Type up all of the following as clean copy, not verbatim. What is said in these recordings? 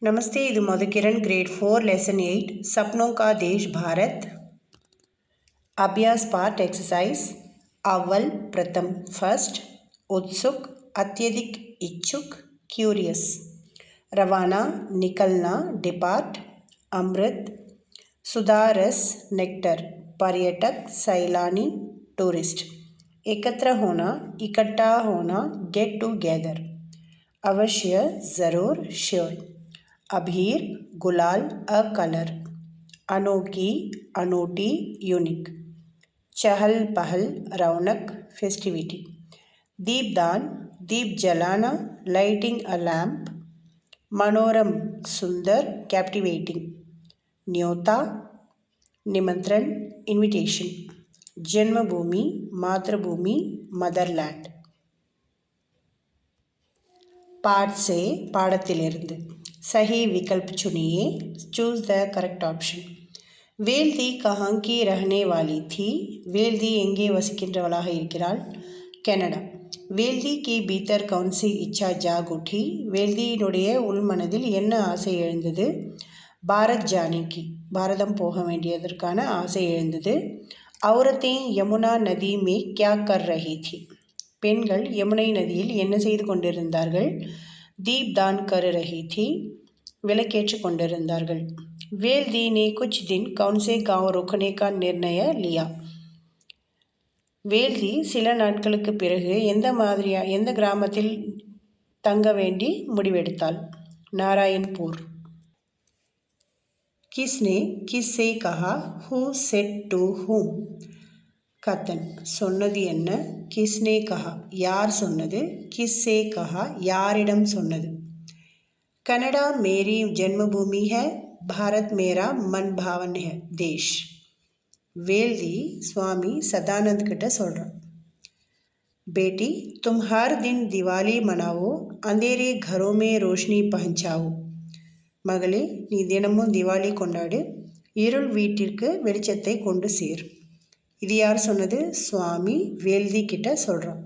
नमस्ते, ಇದು Madhukiran grade 4 lesson 8 सपनों का देश भारत अभ्यास पाठ एक्सरसाइज अव्वल प्रथम फर्स्ट उत्सुक अत्यधिक इच्छुक क्यूरियस रवाना निकलना डिपार्ट अमृत सुधारस नेक्टर पर्यटक सैलानी टूरिस्ट एकत्र होना इकट्ठा होना गेट टुगेदर अवश्य ज़रूर श्योर अबीर गुलाल अ कलर अनोखी अनोटी यूनिक चहल पहल रौनक फेस्टिविटी दीपदान दीप जलाना लाइटिंग अ लैम्प मनोरम सुंदर कैप्टिवेटिंग न्योता निमंत्रण इनविटेशन जन्मभूमि मातृभूमि मदरलैंड पाठ से पाठத்திலிருந்து सही विकल्प चुनिए चूज द करेक्ट ऑप्शन வேல்தி कहाँ की रहने वाली थी வேல்தி எங்கே வசிக்கின்றவளாக இருக்கிறாள் கனடா வேல்தி की भीतर कौन सी इच्छा जाग उठी வேல்தியினுடைய உள்மனதில் என்ன ஆசை எழுந்தது பாரத் जाने की பாரதம் போக வேண்டியதற்கான ஆசை எழுந்தது औरतें यमुना नदी में क्या कर रही थी பெண்கள் யமுனை நதியில் என்ன செய்து கொண்டிருந்தார்கள் दीपदान कर रही थी विलकेற்று கொண்டிருந்தார்கள் வேல்தி ने कुछ दिन कौन से गांव रुकने का निर्णय लिया வேல்தி சில நாட்களுக்கு பிறகு எந்த கிராமத்தில் தங்க வேண்டி முடிவெடுத்தாள் நாராயண்பூர் किसने किससे कहा हु सेड टू whom கத்தன் சொன்னது என்ன கிஸ்னே கஹா யார் சொன்னது கிஸ்ஸே கஹா யாரிடம் சொன்னது कनाडा मेरी जन्मभूमि है भारत मेरा मन भावन है देश வேல்தி स्वामी सदानंद கிட்ட சொல்கிறான் बेटी तुम हर दिन दिवाली मनाओ अंधेरे घरों में रोशनी पहुंचाओ மகளே நீ தினமும் திவாலி கொண்டாடு இருள் வீட்டிற்கு வெளிச்சத்தை கொண்டு சேர் இது யார் சொன்னது சுவாமி வேல்தி கிட்ட சொல்கிறான்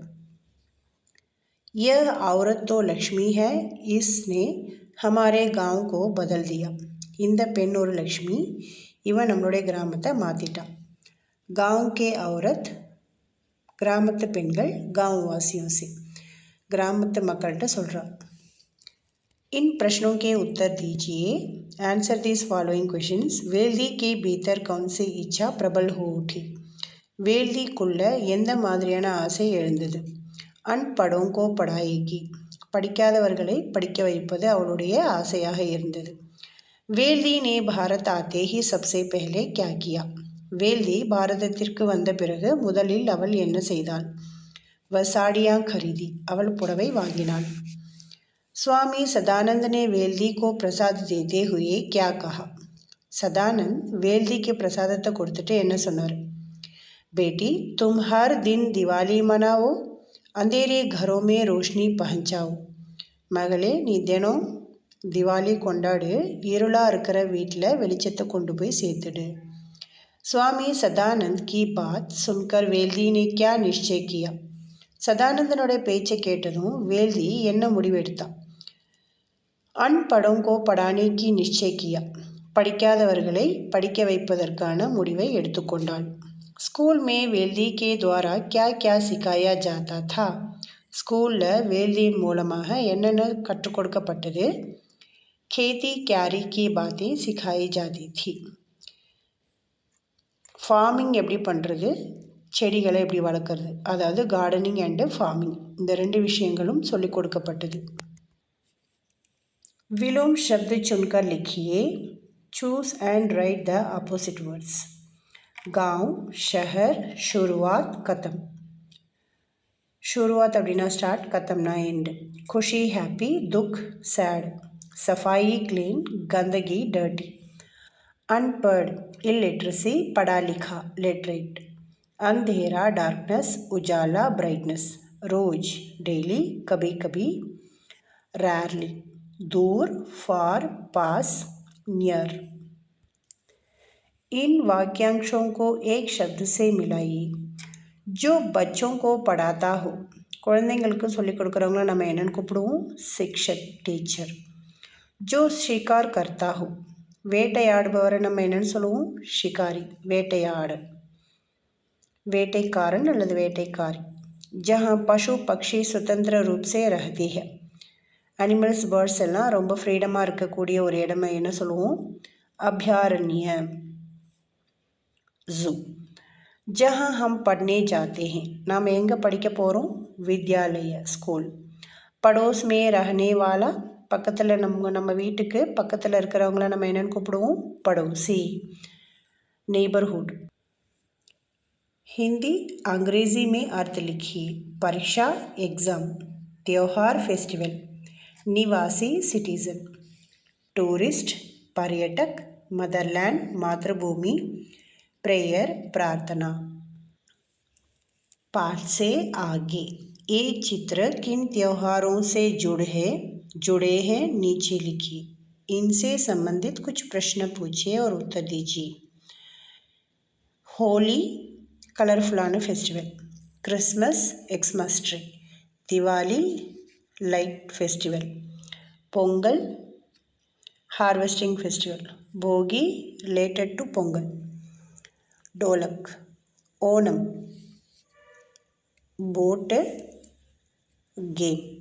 यह औरत तो लक्ष्मी है इसने हमारे गांव को बदल दिया இந்த பெண் ஒரு லக்ஷ்மி இவன் நம்மளுடைய கிராமத்தை மாற்றிட்டான் गांव के औरत கிராமத்து பெண்கள் गांव वासियों से கிராமத்து மக்கள்கிட்ட சொல்கிறான் इन प्रश्नों के उत्तर दीजिए आंसर दिस फॉलोइंग क्वेश्चंस வேல்தி के भीतर कौन सी इच्छा प्रबल हो उठी வேல்திக்குள்ள எந்த மாதிரியான ஆசை எழுந்தது அன்படோं को पढ़ाएगी படிக்காதவர்களை படிக்க வைப்பது அவளுடைய ஆசையாக இருந்தது வேல்தி ने भारत आते ही सबसे पहले क्या किया வேல்தி பாரதத்திற்கு வந்த பிறகு முதலில் அவள் என்ன செய்தாள் வசாடியா खरीदी அவள் புடவை வாங்கினாள் स्वामी सदानंद ने वेल्दी को प्रसाद देते हुए क्या कहा सदानंद वेल्दी के प्रसादத்தை கொடுத்துட்டு என்ன சொன்னார் बेटी तुम हर दिन दिवाली मनाओ अंधेरे घरों में रोशनी पहुंचाओ மகளே நீ தினம் திவாலி கொண்டாடு இருளாக இருக்கிற வீட்டில் வெளிச்சத்தை கொண்டு போய் சேர்த்துடு स्वामी सदानंद की बात सुनकर वेल्दी ने क्या निश्चय किया சதானந்தனுடைய பேச்சை கேட்டதும் வேல்தி என்ன முடிவெடுத்தான் अनपढ़ों को पढ़ाने की निश्चय किया படிக்காதவர்களை படிக்க வைப்பதற்கான முடிவை எடுத்துக்கொண்டாள் स्कूल में वेल्दी के द्वारा क्या क्या सिखाया जाता था ஸ்கூலில் வேல்தியின் மூலமாக என்னென்ன கற்றுக் கொடுக்கப்பட்டது खेती क्यारी की बातें सिखाई जाती थी ஃபார்மிங் எப்படி பண்ணுறது செடிகளை எப்படி வளர்க்குறது அதாவது கார்டனிங் அண்டு ஃபார்மிங் இந்த ரெண்டு விஷயங்களும் சொல்லிக் கொடுக்கப்பட்டது विलोम शब्द चुनकर लिखिए choose and right the opposite words गांव शहर शुरुआत खत्म शुरुआत அப்படின்னா ஸ்டார்ட் खत्मனா எண்ட் खुशी हैप्पी दुख सैड सफाई क्लीन गंदगी डर्टी अनपढ़ इलिटरेसी पढ़ा लिखा लिटरेट अंधेरा डार्कनेस उजाला ब्राइटनेस रोज डेली कभी कभी rarely दूर फार पास नियर इन वाक्यांशों को एक शब्द से मिलाइए जो बच्चों को पढ़ाता हो குழந்தைங்களுக்கு சொல்லிக் கொடுக்குறவங்கள நம்ம என்னென்னு கூப்பிடுவோம் शिक्षक टीचर जो शिकार करता हो வேட்டையாடுபவரை நம்ம என்னன்னு சொல்லுவோம் ஷிகாரி வேட்டையாடு வேட்டைக்காரன் அல்லது வேட்டைக்காரி जहाँ पशु पक्षी स्वतंत्र रूप से रहती है அனிமல்ஸ் பேர்ட்ஸ் எல்லாம் ரொம்ப ஃப்ரீடமாக இருக்கக்கூடிய ஒரு இடமா என்ன சொல்லுவோம் அபியாரண்ய ஜூ जहाँ हम पढ़ने जाते हैं நாம் எங்கே படிக்க போகிறோம் வித்யாலய ஸ்கூல் படோஸ் மே ரஹனே வாலா பக்கத்தில் நம்ம வீட்டுக்கு பக்கத்தில் இருக்கிறவங்கள நம்ம என்னென்னு கூப்பிடுவோம் படோசி नेबरहुड हिंदी अंग्रेज़ी में अर्थ लिखिए परीक्षा एग्ज़ाम त्योहार फेस्टिवल निवासी सिटीज़न टूरिस्ट पर्यटक मदरलैंड मातृभूमि प्रेयर प्रार्थना पाठ से आगे ये चित्र किन त्योहारों से जुड़े हैं नीचे लिखिए इनसे संबंधित कुछ प्रश्न पूछिए और उत्तर दीजिए होली कलरफुल्लाना festival Christmas Xmas tree Diwali light festival Pongal harvesting festival Bhogi related to Pongal dholak Onam boat game